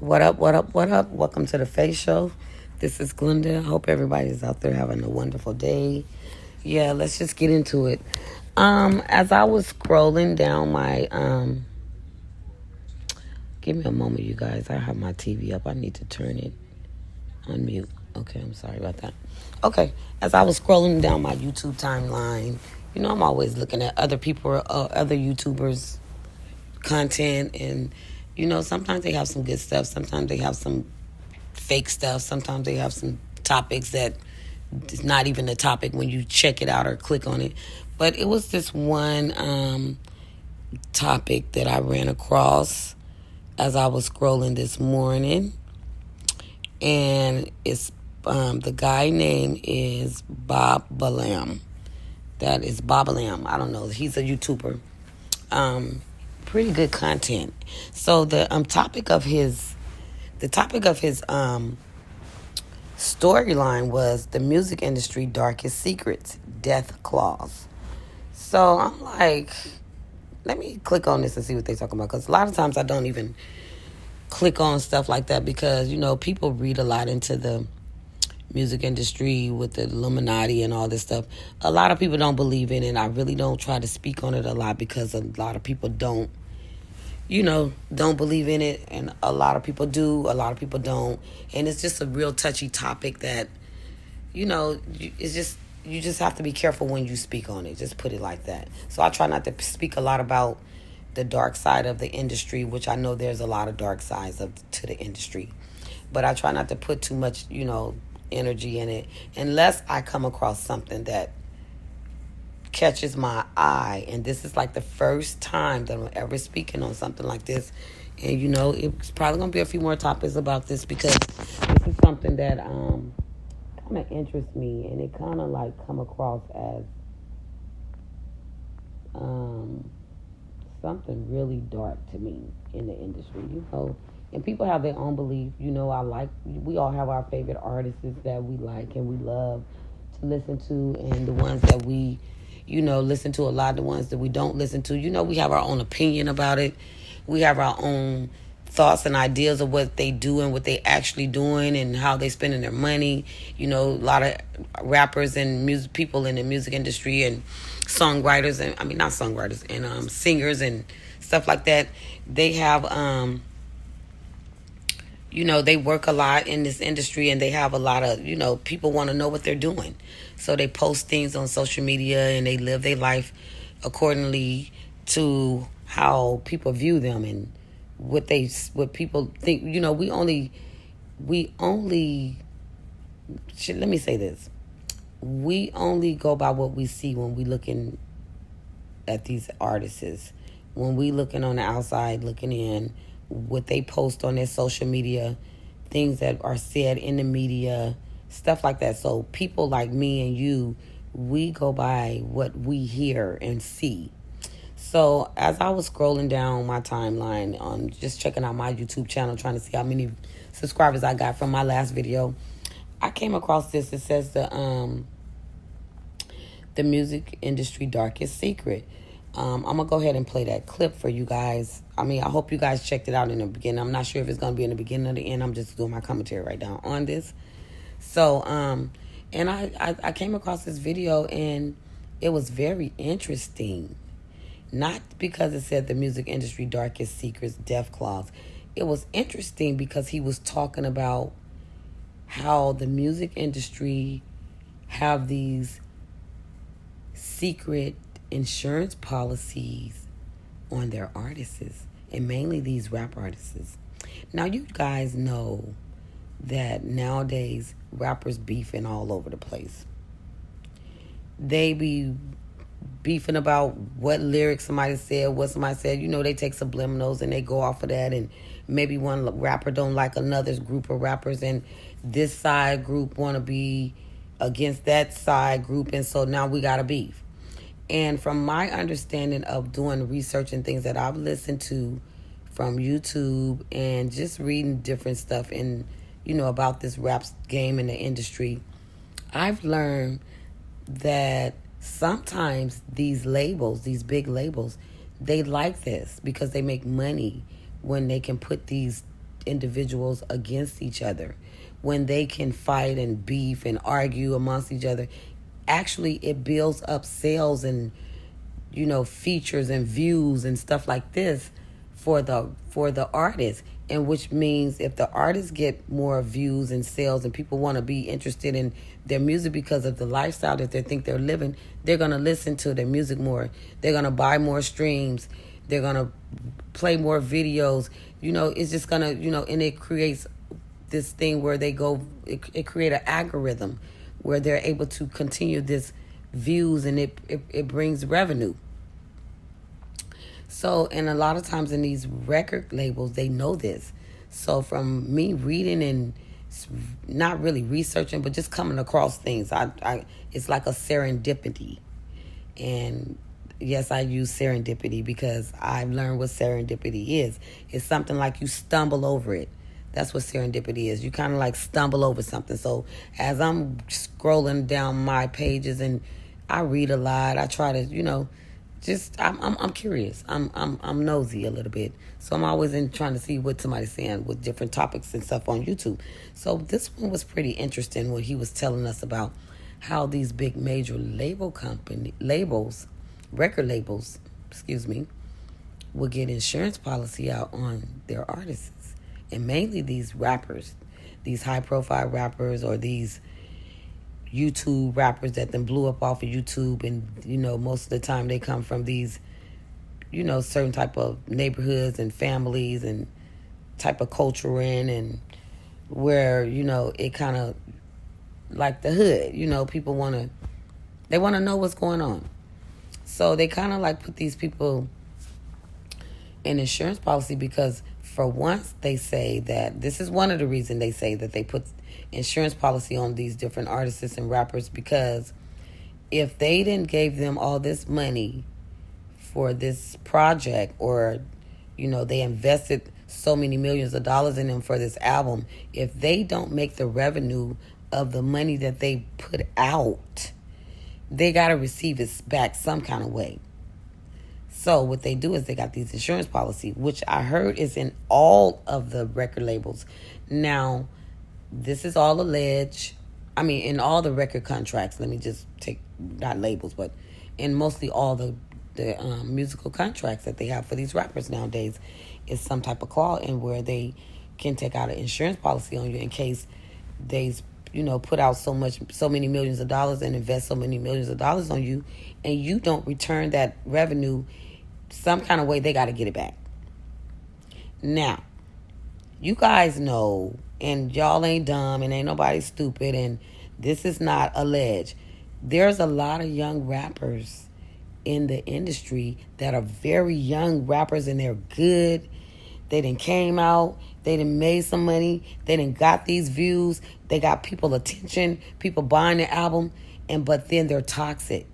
What up, what up, what up? Welcome to the Face Show. This is Glenda. I hope everybody's out there having a wonderful day. Yeah, let's just get into it. As I was scrolling down my give me a moment, you guys. I have my TV up. I need to turn it on mute. Okay, I'm sorry about that. Okay, as I was scrolling down my YouTube timeline, I'm always looking at other people, other YouTubers' content, and sometimes they have some good stuff. Sometimes they have some fake stuff. Sometimes they have some topics that it's not even a topic when you check it out or click on it. But it was this one topic that I ran across as I was scrolling this morning, and it's the guy name is Bob Balaam. That is Bob Balaam. I don't know. He's a YouTuber. Pretty good content. So the topic of his storyline was the music industry darkest secrets, death clause. So I'm like, let me click on this and see what they're talking about, because a lot of times I don't even click on stuff like that because people read a lot into the music industry with the Illuminati and all this stuff. A lot of people don't believe in it. I really don't try to speak on it a lot because a lot of people don't believe in it, and a lot of people do, a lot of people don't, and it's just a real touchy topic that, it's just, you just have to be careful when you speak on it, just put it like that. So I try not to speak a lot about the dark side of the industry, which I know there's a lot of dark sides to the industry, but I try not to put too much, energy in it, unless I come across something that catches my eye. And this is like the first time that I'm ever speaking on something like this, and it's probably gonna be a few more topics about this, because this is something that kind of interests me, and it kind of like come across as something really dark to me in the industry, and people have their own belief. We all have our favorite artists that we like and we love to listen to, and the ones that we listen to a lot, the ones that we don't listen to. We have our own opinion about it. We have our own thoughts and ideas of what they do and what they actually doing and how they spending their money. A lot of rappers and music people in the music industry and songwriters, and not songwriters, and singers and stuff like that. They have they work a lot in this industry, and they have a lot of, people want to know what they're doing. So they post things on social media, and they live their life accordingly to how people view them and what people think. Let me say this. We only go by what we see when we looking at these artists. When we looking on the outside, looking in, what they post on their social media, things that are said in the media, stuff like that. So people like me and you, we go by what we hear and see. So as I was scrolling down my timeline, just checking out my YouTube channel, trying to see how many subscribers I got from my last video, I came across this. It says the music industry darkest secret. I'm going to go ahead and play that clip for you guys. I hope you guys checked it out in the beginning. I'm not sure if it's going to be in the beginning or the end. I'm just doing my commentary right now on this. So, and I came across this video, and it was very interesting. Not because it said the music industry darkest secrets, death clause. It was interesting because he was talking about how the music industry have these secret insurance policies on their artists, and mainly these rap artists. Now, you guys know that nowadays rappers beefing all over the place. They be beefing about what lyrics somebody said, what somebody said. They take subliminals and they go off of that, and maybe one rapper don't like another group of rappers, and this side group want to be against that side group, and so now we got to beef. And from my understanding of doing research and things that I've listened to from YouTube and just reading different stuff in, about this rap game in the industry, I've learned that sometimes these labels, these big labels, they like this because they make money when they can put these individuals against each other. When they can fight and beef and argue amongst each other, actually it builds up sales and features and views and stuff like this for the artist. And which means if the artists get more views and sales and people want to be interested in their music because of the lifestyle that they think they're living, they're going to listen to their music more. They're going to buy more streams. They're going to play more videos. It's just going to, and it creates this thing where it create an algorithm where they're able to continue this views, and it brings revenue. So, and a lot of times in these record labels, they know this. So from me reading and not really researching, but just coming across things, it's like a serendipity. And yes, I use serendipity because I've learned what serendipity is. It's something like you stumble over it. That's what serendipity is. You kind of like stumble over something. So as I'm scrolling down my pages and I read a lot, I try to, I'm curious. I'm nosy a little bit. So I'm always trying to see what somebody's saying with different topics and stuff on YouTube. So this one was pretty interesting when he was telling us about how these big major record labels, will get insurance policy out on their artists. And mainly these rappers, these high profile rappers or these YouTube rappers that then blew up off of YouTube, and most of the time they come from these certain type of neighborhoods and families and type of culture and where it kind of like the hood, people want to know what's going on, so they kind of like put these people in insurance policy because for once they say that this is one of the reasons they say that they put insurance policy on these different artists and rappers, because if they didn't give them all this money for this project, or they invested so many millions of dollars in them for this album, if they don't make the revenue of the money that they put out, they got to receive it back some kind of way. So what they do is they got these insurance policy, which I heard is in all of the record labels. Now, this is all alleged. I mean, in all the record contracts, let me just take, not labels, but in mostly all the musical contracts that they have for these rappers nowadays, is some type of clause in where they can take out an insurance policy on you in case they put out so many millions of dollars and invest so many millions of dollars on you, and you don't return that revenue some kind of way, they got to get it back. Now, you guys know, and y'all ain't dumb and ain't nobody stupid, and this is not alleged. There's a lot of young rappers in the industry that are very young rappers, and they're good. They done came out. They done made some money. They done got these views. They got people attention, people buying their album, but then they're toxic.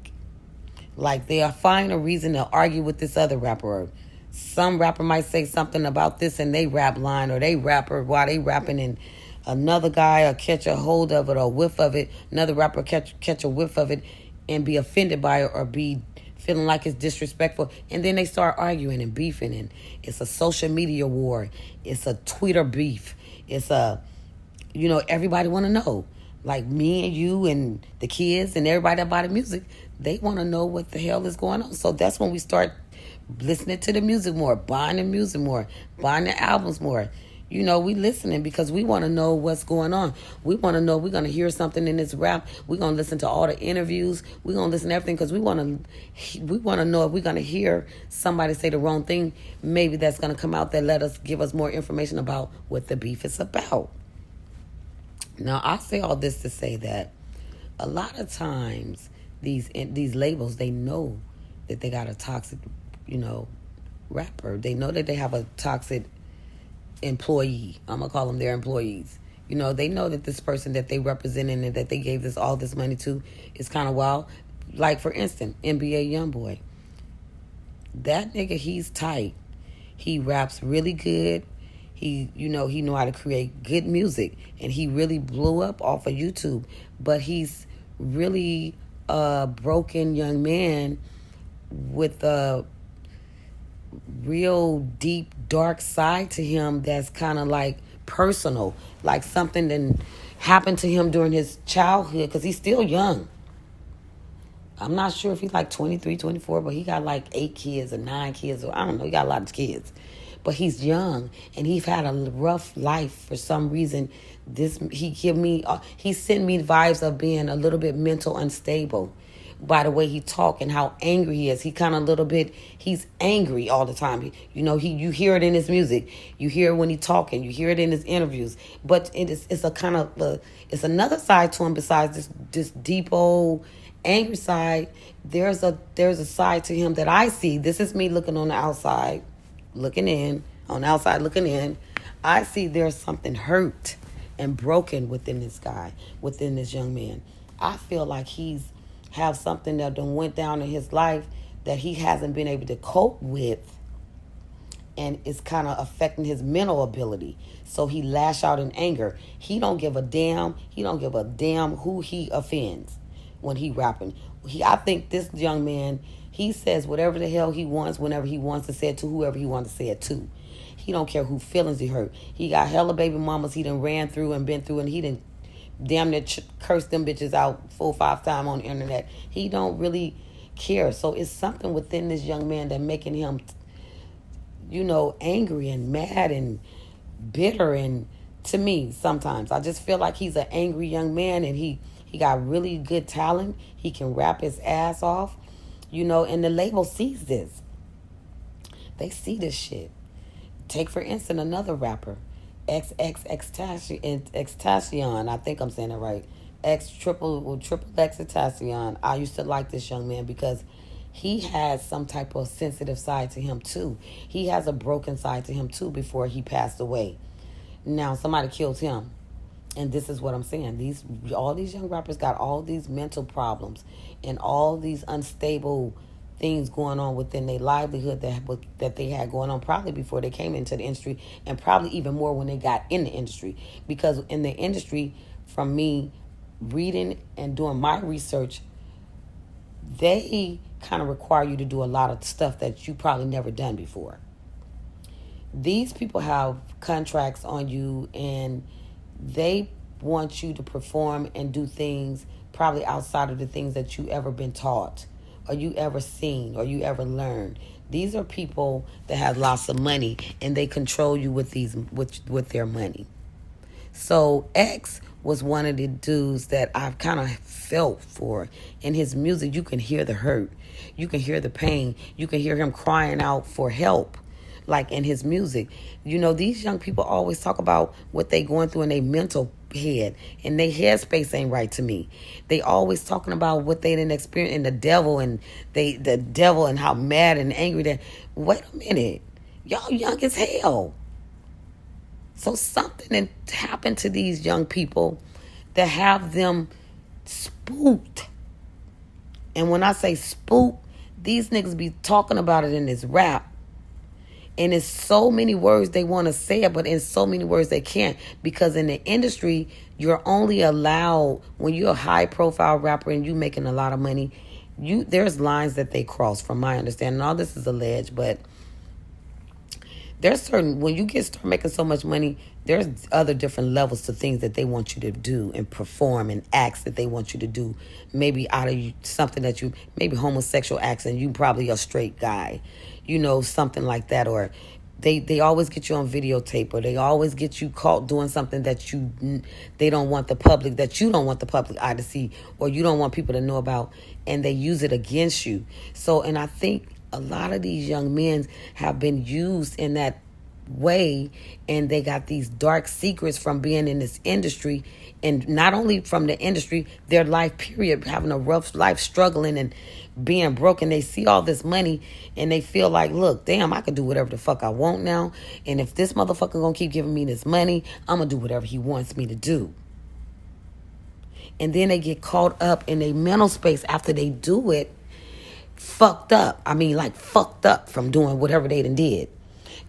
Like, they'll find a reason to argue with this other rapper. Or some rapper might say something about this and they rap line, or they rapper while they rapping, and another guy will catch a hold of it or whiff of it. Another rapper catch a whiff of it and be offended by it or be feeling like it's disrespectful. And then they start arguing and beefing, and it's a social media war. It's a Twitter beef. It's everybody want to know. Like me and you and the kids and everybody that buy the music, they want to know what the hell is going on. So that's when we start listening to the music more, buying the music more, buying the albums more. We listening because we want to know what's going on. We want to know, we're going to hear something in this rap. We're going to listen to all the interviews. We're going to listen to everything because we want to know if we're going to hear somebody say the wrong thing, maybe that's going to come out that give us more information about what the beef is about. Now, I say all this to say that a lot of times these labels, they know that they got a toxic, rapper. They know that they have a toxic employee. I'm going to call them their employees. They know that this person that they representing and that they gave all this money to is kind of wild. Like, for instance, NBA Youngboy. That nigga, he's tight. He raps really good. He know how to create good music, and he really blew up off of YouTube. But he's really a broken young man with a real deep dark side to him that's kind of like personal, like something that happened to him during his childhood, because he's still young. I'm not sure if he's like 23, 24, but he got like 8 kids or 9 kids, or I don't know, he got a lot of kids. But he's young, and he's had a rough life for some reason. He sent me vibes of being a little bit mental unstable by the way he talk and how angry he is. He kind of he's angry all the time. You hear it in his music. You hear it when he talking. You hear it in his interviews. But it's a kind of, it's another side to him besides this deep old angry side. There's a side to him that I see. This is me looking on the outside, looking in, on the outside looking in. I see there's something hurt and broken within this guy, within this young man. I feel like he's have something that done went down in his life that he hasn't been able to cope with, and it's kind of affecting his mental ability. So he lash out in anger. He don't give a damn. He don't give a damn who he offends when he rapping. I think this young man, he says whatever the hell he wants whenever he wants to say it to whoever he wants to say it to. He don't care who feelings he hurt. He got hella baby mamas he done ran through and been through, and he done damn near curse them bitches out 4 or 5 times on the internet. He don't really care. So it's something within this young man that making him, angry and mad and bitter. And to me, sometimes I just feel like he's an angry young man, and he got really good talent. He can rap his ass off, and the label sees this. They see this shit. Take, for instance, another rapper, XXXTentacion. I think I'm saying it right. Triple Xtentacion. I used to like this young man because he has some type of sensitive side to him too. He has a broken side to him too before he passed away. Now somebody killed him. And this is what I'm saying. All these young rappers got all these mental problems and all these unstable things going on within their livelihood that they had going on probably before they came into the industry, and probably even more when they got in the industry. Because in the industry, from me reading and doing my research, they kind of require you to do a lot of stuff that you probably never done before. These people have contracts on you, and they want you to perform and do things probably outside of the things that you ever been taught, or you ever seen, or you ever learned. These are people that have lots of money, and they control you with their money. So X was one of the dudes that I've kind of felt for. In his music, you can hear the hurt. You can hear the pain. You can hear him crying out for help, like in his music. These young people always talk about what they going through in their mental head, and their headspace ain't right to me. They always talking about what they didn't experience in the devil, and the devil and how mad and angry that. Wait a minute. Y'all young as hell. So something happened to these young people that have them spooked. And when I say spooked, these niggas be talking about it in this rap. And it's so many words they want to say it, but in so many words they can't. Because in the industry, you're only allowed, when you're a high-profile rapper and you making a lot of money, there's lines that they cross, from my understanding. All this is alleged, but there's certain, when you start making so much money, there's other different levels to things that they want you to do and perform, and acts that they want you to do. Maybe out of something that maybe homosexual acts, and you probably a straight guy, something like that. Or they always get you on videotape, or they always get you caught doing something that they don't want the public, that you don't want the public eye to see, or you don't want people to know about, and they use it against you. So, and I think a lot of these young men have been used in that way, and they got these dark secrets from being in this industry, and not only from the industry, their life period, having a rough life, struggling and being broken. They see all this money and they feel like, look, damn, I can do whatever the fuck I want now, and if this motherfucker gonna keep giving me this money, I'm gonna do whatever he wants me to do. And then they get caught up in a mental space after they do it, fucked up. I mean, like fucked up from doing whatever they done did.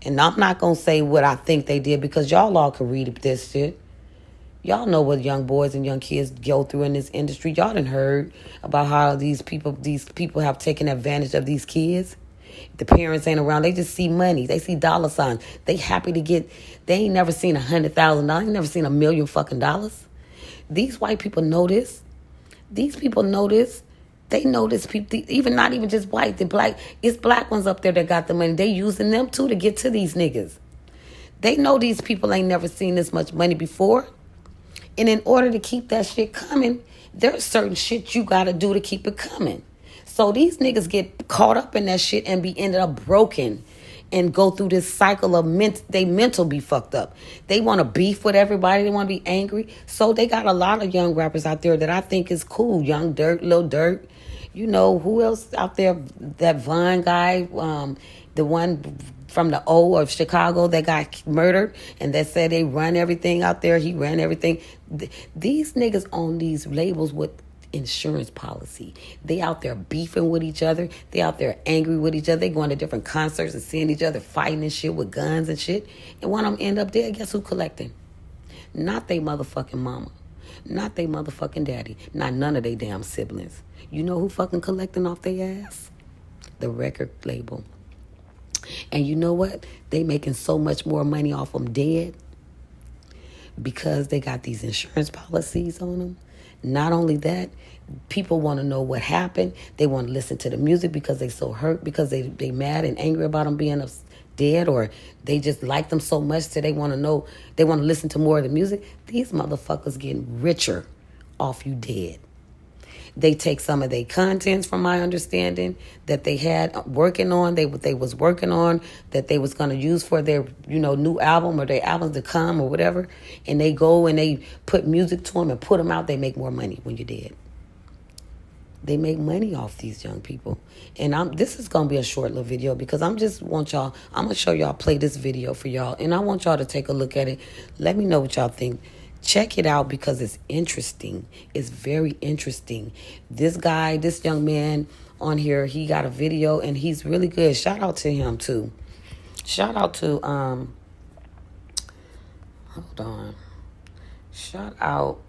And I'm not going to say what I think they did, because y'all all can read this shit. Y'all know what young boys and young kids go through in this industry. Y'all done heard about how these people have taken advantage of these kids. The parents ain't around. They just see money. They see dollar signs. They happy to get. They ain't never seen $100,000. Ain't never seen $1 million fucking dollars. These white people know this. These people know this. They know this. People, even not even just white, the black. It's black ones up there that got the money. They using them too to get to these niggas. They know these people ain't never seen this much money before. And in order to keep that shit coming, there's certain shit you got to do to keep it coming. So these niggas get caught up in that shit and be ended up broken and go through this cycle of they mental be fucked up. They want to beef with everybody. They want to be angry. So they got a lot of young rappers out there that I think is cool. Young Dirt, Lil Durk. You know, who else out there? That Vaughn guy, the one from the O of Chicago that got murdered and that said they run everything out there. He ran everything. These niggas own these labels with insurance policy. They out there beefing with each other. They out there angry with each other. They going to different concerts and seeing each other fighting and shit with guns and shit. And one of them end up dead. Guess who collecting? Not they motherfucking mama. Not they motherfucking daddy. Not none of they damn siblings. You know who fucking collecting off their ass? The record label. And you know what? They making so much more money off them dead because they got these insurance policies on them. Not only that, people want to know what happened. They want to listen to the music because they so hurt, because they mad and angry about them being dead, or they just like them so much that they want to know, they want to listen to more of the music. These motherfuckers getting richer off you dead. They take some of their contents, from my understanding, that they had working on, they was working on, that they was going to use for their, new album or their albums to come or whatever, and they go and they put music to them and put them out. They make more money when you're dead. They make money off these young people. And this is going to be a short little video because I'm going to show y'all, play this video for y'all, and I want y'all to take a look at it. Let me know what y'all think. Check it out because it's interesting. It's very interesting. This young man on here, he got a video and he's really good. Shout out to him too. Shout out to, hold on. Shout out,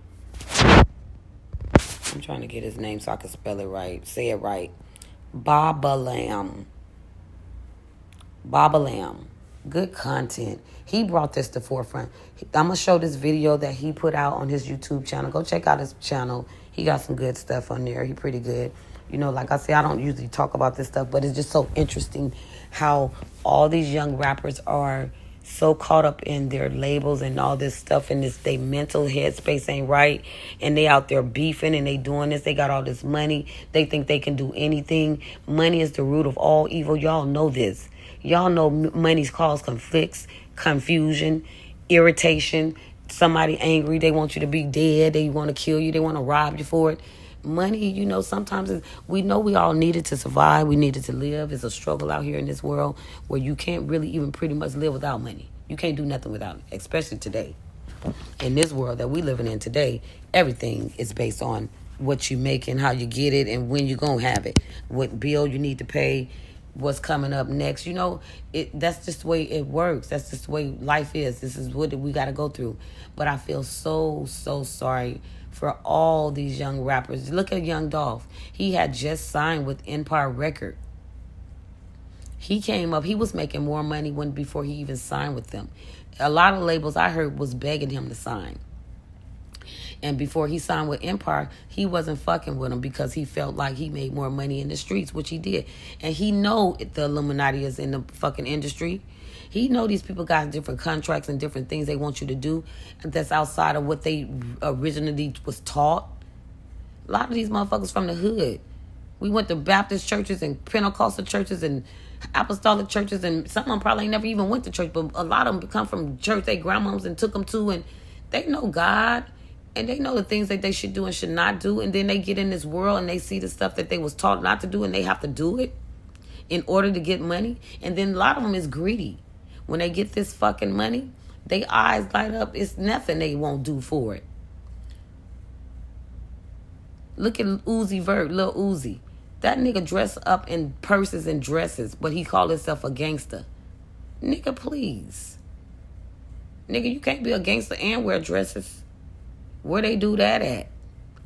I'm trying to get his name so I can spell it right. Say it right. Babalam. Good content. He brought this to forefront. I'm going to show this video that he put out on his YouTube channel. Go check out his channel. He got some good stuff on there. He pretty good. Like I say, I don't usually talk about this stuff, but it's just so interesting how all these young rappers are so caught up in their labels and all this stuff, and they mental headspace ain't right, and they out there beefing and they doing this. They got all this money. They think they can do anything. Money is the root of all evil. Y'all know this. Y'all know money's cause conflicts, confusion, irritation. Somebody angry, they want you to be dead. They want to kill you. They want to rob you for it. Money, sometimes we know we all need it to survive. We need it to live. It's a struggle out here in this world where you can't really even pretty much live without money. You can't do nothing without it, especially today. In this world that we living in today, everything is based on what you make and how you get it and when you going to have it. What bill you need to pay, what's coming up next. That's just the way it works. That's just the way life is. This is what we got to go through. But I feel so sorry for all these young rappers. Look at Young Dolph. He had just signed with Empire Record. He came up, he was making more money before he even signed with them. A lot of labels I heard was begging him to sign. And before he signed with Empire, he wasn't fucking with him because he felt like he made more money in the streets, which he did. And he know the Illuminati is in the fucking industry. He know these people got different contracts and different things they want you to do that's outside of what they originally was taught. A lot of these motherfuckers from the hood. We went to Baptist churches and Pentecostal churches and apostolic churches, and some of them probably never even went to church, but a lot of them come from church they grandmoms and took them to, and they know God. And they know the things that they should do and should not do. And then they get in this world and they see the stuff that they was taught not to do, and they have to do it in order to get money. And then a lot of them is greedy. When they get this fucking money, their eyes light up. It's nothing they won't do for it. Look at Uzi Vert, Lil Uzi. That nigga dress up in purses and dresses, but he called himself a gangster. Nigga, please. Nigga, you can't be a gangster and wear dresses. Where they do that at?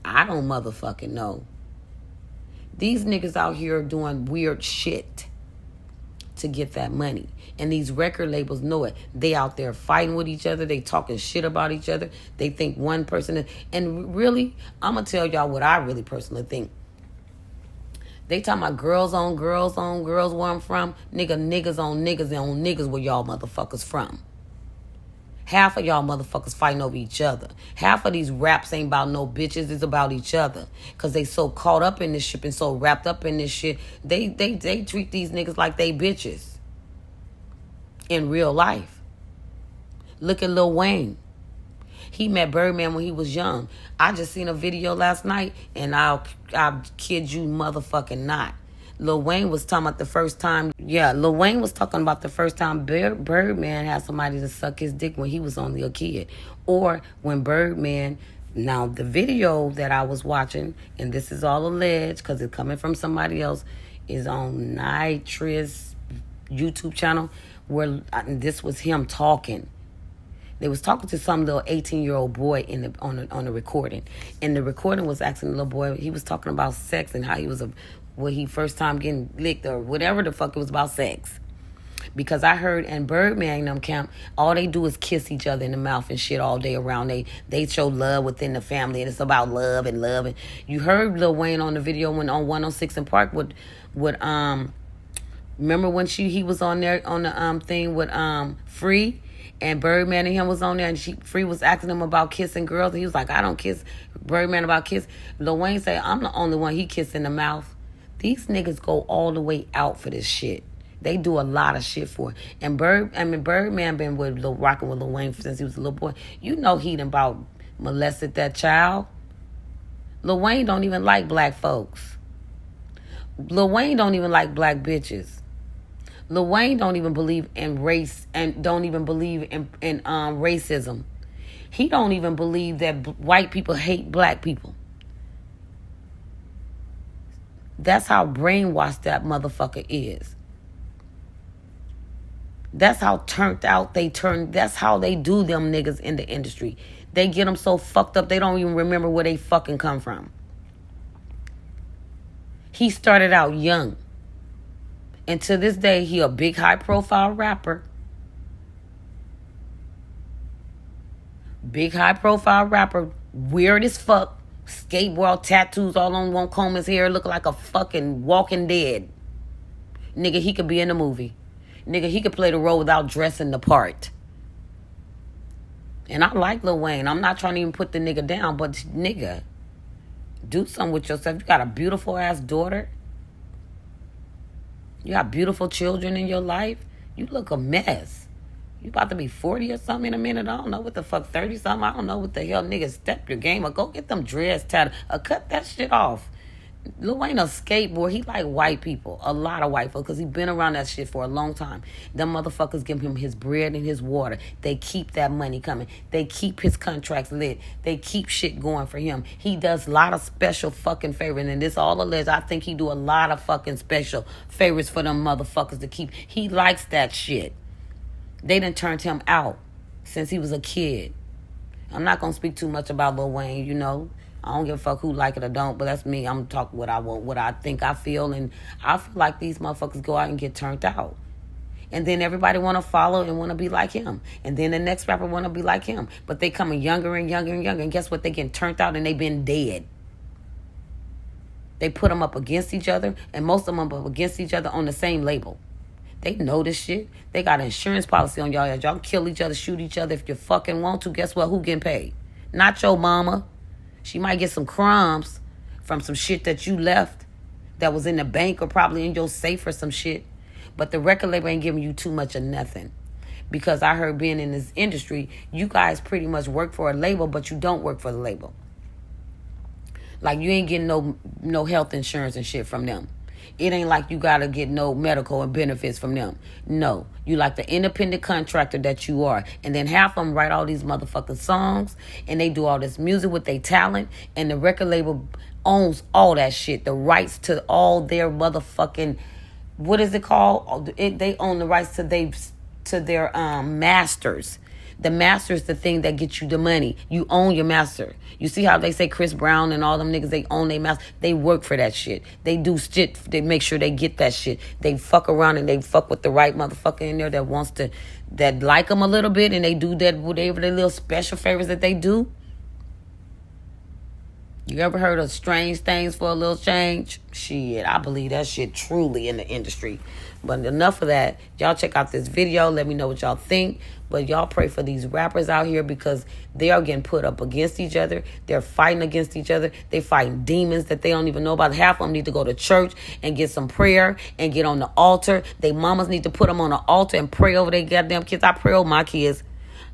I don't motherfucking know. These niggas out here doing weird shit. to get that money. And these record labels know it. They out there fighting with each other. They talking shit about each other. They think one person is, and really, I'm going to tell y'all what I really personally think. They talking about girls on girls where I'm from. Niggas on niggas where y'all motherfuckers from. Half of y'all motherfuckers fighting over each other. Half of these raps ain't about no bitches. It's about each other. Because they so caught up in this shit and so wrapped up in this shit. They treat these niggas like they bitches. In real life. Look at Lil Wayne. He met Birdman when he was young. I just seen a video last night, and I'll kid you motherfucking not. Lil Wayne was talking about the first time. Yeah, Lil Wayne was talking about the first time Birdman had somebody to suck his dick when he was only a kid. Or when Birdman... Now, the video that I was watching, and this is all alleged because it's coming from somebody else, is on Nitrous YouTube channel, where this was him talking. They was talking to some little 18-year-old boy on the recording. And the recording was asking the little boy, he was talking about sex and how he was when he first time getting licked or whatever the fuck it was about sex. Because I heard in Birdman and them camp, all they do is kiss each other in the mouth and shit all day around. They show love within the family, and it's about love and love. And you heard Lil Wayne on the video when on 106 in Park with remember when he was on there on the thing with Free, and Birdman and him was on there, and Free was asking him about kissing girls, and he was like, I don't kiss. Birdman about kiss. Lil Wayne said, I'm the only one he kissed in the mouth. These niggas go all the way out for this shit. They do a lot of shit for it. And Birdman been rocking with Lil Wayne since he was a little boy. You know he done about molested that child. Lil Wayne don't even like black folks. Lil Wayne don't even like black bitches. Lil Wayne don't even believe in race and don't even believe in racism. He don't even believe that white people hate black people. That's how brainwashed that motherfucker is. That's how turned out that's how they do them niggas in the industry. They get them so fucked up they don't even remember where they fucking come from. He started out young. And to this day, he a big high profile rapper. Big high profile rapper. Weird as fuck. Skateboard tattoos all on one comb his hair. Look like a fucking Walking Dead. Nigga, he could be in a movie. Nigga, he could play the role without dressing the part. And I like Lil Wayne. I'm not trying to even put the nigga down, but nigga, do something with yourself. You got a beautiful ass daughter. You got beautiful children in your life. You look a mess. You about to be 40 or something in a minute. I don't know what the fuck, 30 something. I don't know what the hell, nigga. Step your game or go get them dreads tatted or cut that shit off. Lil Wayne a skateboard. He like white people. A lot of white folks. Because he been around that shit for a long time. Them motherfuckers give him his bread and his water. They keep that money coming. They keep his contracts lit. They keep shit going for him. He does a lot of special fucking favors. And this all alleged. I think he do a lot of fucking special favors for them motherfuckers to keep. He likes that shit. They done turned him out since he was a kid. I'm not going to speak too much about Lil Wayne, you know. I don't give a fuck who like it or don't, but that's me. I'm talking what I want, what I think I feel, and I feel like these motherfuckers go out and get turned out. And then everybody want to follow and want to be like him. And then the next rapper want to be like him. But they coming younger and younger and younger, and guess what? They getting turned out and they been dead. They put them up against each other, and most of them up against each other on the same label. They know this shit. They got an insurance policy on y'all. Y'all kill each other, shoot each other if you fucking want to. Guess what? Who getting paid? Not your mama. She might get some crumbs from some shit that you left that was in the bank or probably in your safe or some shit. But the record label ain't giving you too much of nothing. Because I heard being in this industry, you guys pretty much work for a label, but you don't work for the label. Like you ain't getting no health insurance and shit from them. It ain't like you gotta get no medical and benefits from them. No. You like the independent contractor that you are. And then half of them write all these motherfucking songs. And they do all this music with their talent. And the record label owns all that shit. The rights to all their motherfucking... What is it called? They own the rights to their masters. The master is the thing that gets you the money. You own your master. You see how they say Chris Brown and all them niggas, they own their master. They work for that shit. They do shit. They make sure they get that shit. They fuck around and they fuck with the right motherfucker in there that wants to, that like them a little bit, and they do that, whatever the little special favors that they do. You ever heard of strange things for a little change? Shit, I believe that shit truly in the industry. But enough of that. Y'all check out this video. Let me know what y'all think. But y'all pray for these rappers out here, because they are getting put up against each other. They're fighting against each other. They fighting demons that they don't even know about. Half of them need to go to church and get some prayer and get on the altar. They mamas need to put them on the altar and pray over their goddamn kids. I pray over my kids.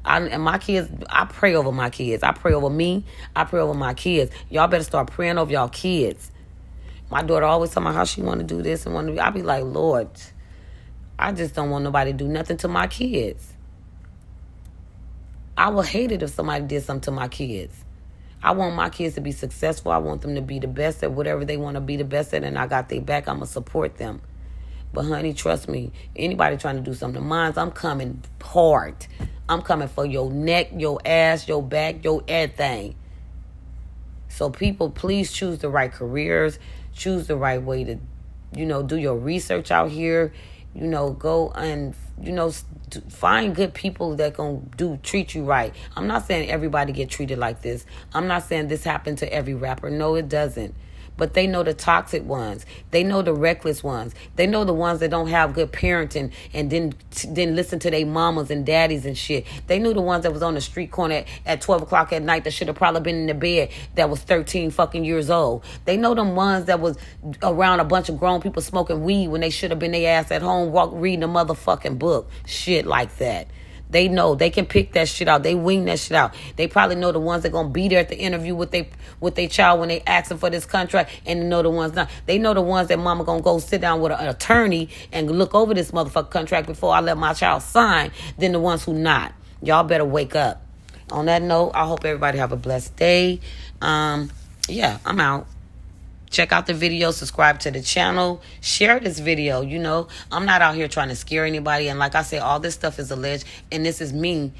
I pray over my kids. I pray over me. I pray over my kids. Y'all better start praying over y'all kids. My daughter always tell me how she want to do this and want to do. I be like, Lord, I just don't want nobody to do nothing to my kids. I would hate it if somebody did something to my kids. I want my kids to be successful. I want them to be the best at whatever they want to be the best at, and I got their back. I'm going to support them. But, honey, trust me, anybody trying to do something to mine, I'm coming hard. I'm coming for your neck, your ass, your back, your everything. So, people, please choose the right careers. Choose the right way to, do your research out here. Go and, find good people that gonna treat you right. I'm not saying everybody get treated like this. I'm not saying this happened to every rapper. No, it doesn't. But they know the toxic ones. They know the reckless ones. They know the ones that don't have good parenting and didn't listen to their mamas and daddies and shit. They knew the ones that was on the street corner at 12 o'clock at night that should have probably been in the bed that was 13 fucking years old. They know them ones that was around a bunch of grown people smoking weed when they should have been their ass at home reading a motherfucking book. Shit like that. They know. They can pick that shit out. They wing that shit out. They probably know the ones that going to be there at the interview with they child when they asking for this contract, and they know the ones not. They know the ones that mama going to go sit down with an attorney and look over this motherfucking contract before I let my child sign, than the ones who not. Y'all better wake up. On that note, I hope everybody have a blessed day. Yeah, I'm out. Check out the video, subscribe to the channel, share this video. I'm not out here trying to scare anybody. And like I said, all this stuff is alleged. And this is me,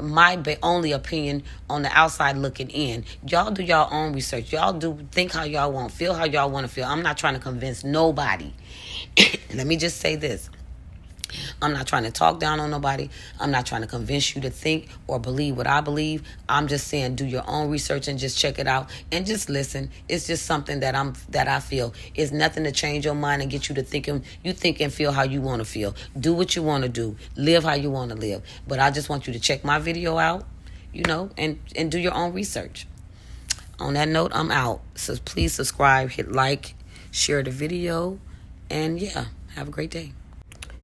my only opinion on the outside looking in. Y'all do y'all own research. Y'all think how y'all want, feel how y'all want to feel. I'm not trying to convince nobody. Let me just say this. I'm not trying to talk down on nobody. I'm not trying to convince you to think or believe what I believe. I'm just saying do your own research and just check it out and just listen. It's just something that I feel. It's nothing to change your mind and get you to thinking. You think and feel how you want to feel. Do what you want to do. Live how you want to live. But I just want you to check my video out, and do your own research. On that note, I'm out. So please subscribe, hit like, share the video, and yeah, have a great day.